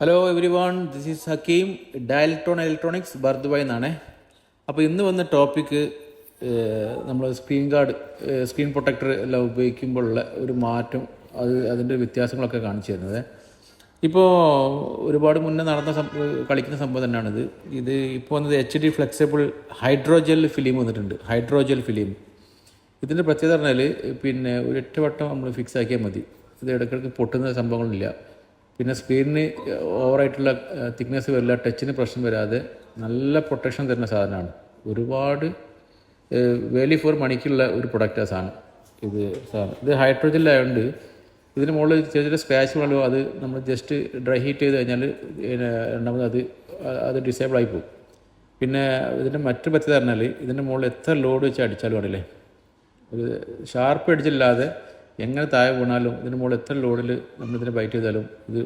Hello everyone, this is Hakeem, Dialtron electronics Bur Dubai എന്നാണ്. അപ്പോൾ ഇന്ന് വന്ന ടോപ്പിക്ക് നമ്മൾ സ്ക്രീൻ പ്രൊട്ടക്ടർ എല്ലാം ഉപയോഗിക്കുമ്പോഴുള്ള ഒരു മാറ്റം, അതിൻ്റെ വ്യത്യാസങ്ങളൊക്കെ കാണിച്ചു തരുന്നത്. ഇപ്പോൾ ഒരുപാട് മുന്നേ കളിക്കുന്ന സംഭവം തന്നെയാണിത്. ഇപ്പോൾ വന്നത് HD ഫ്ലെക്സിബിൾ ഹൈഡ്രോജെൽ ഫിലിം വന്നിട്ടുണ്ട്. ഹൈഡ്രോജെൽ ഫിലിം ഇതിൻ്റെ പ്രത്യേകത പറഞ്ഞാൽ പിന്നെ ഒരൊറ്റ വട്ടം നമ്മൾ ഫിക്സ് ആക്കിയാൽ മതി. ഇത് ഇടയ്ക്കിടയ്ക്ക് പൊട്ടുന്ന സംഭവങ്ങളില്ല. പിന്നെ സ്ക്രീനിന് ഓവറായിട്ടുള്ള തിക്നെസ് വരില്ല, ടച്ചിന് പ്രശ്നം വരാതെ നല്ല പ്രൊട്ടക്ഷൻ തരുന്ന സാധനമാണ്. ഒരുപാട് വാല്യൂ ഫോർ മണിക്കുള്ള ഒരു പ്രൊഡക്റ്റാണ് സാധനം. ഇത് ഹൈഡ്രോജനിലായതുകൊണ്ട് ഇതിന് മുകളിൽ ചെറിയ ചെറിയ സ്ക്രാച്ച് വേണമല്ലോ, അത് നമ്മൾ ജസ്റ്റ് ഡ്രൈ ഹീറ്റ് ചെയ്ത് കഴിഞ്ഞാൽ രണ്ടാമത് അത് ഡിസേബിൾ ആയി പോകും. പിന്നെ ഇതിൻ്റെ മറ്റു പ്രത്യേകത പറഞ്ഞാൽ ഇതിൻ്റെ മുകളിൽ എത്ര ലോഡ് വെച്ച് അടിച്ചാലും ആണല്ലേ, ഒരു ഷാർപ്പ് എഡ്ജില്ലാതെ എങ്ങനെ താഴെ വീണാലും ഇതിന് മുകളിൽ എത്ര ലോഡിൽ നമ്മളിതിനെ ബൈറ്റ് ചെയ്താലും ഇത്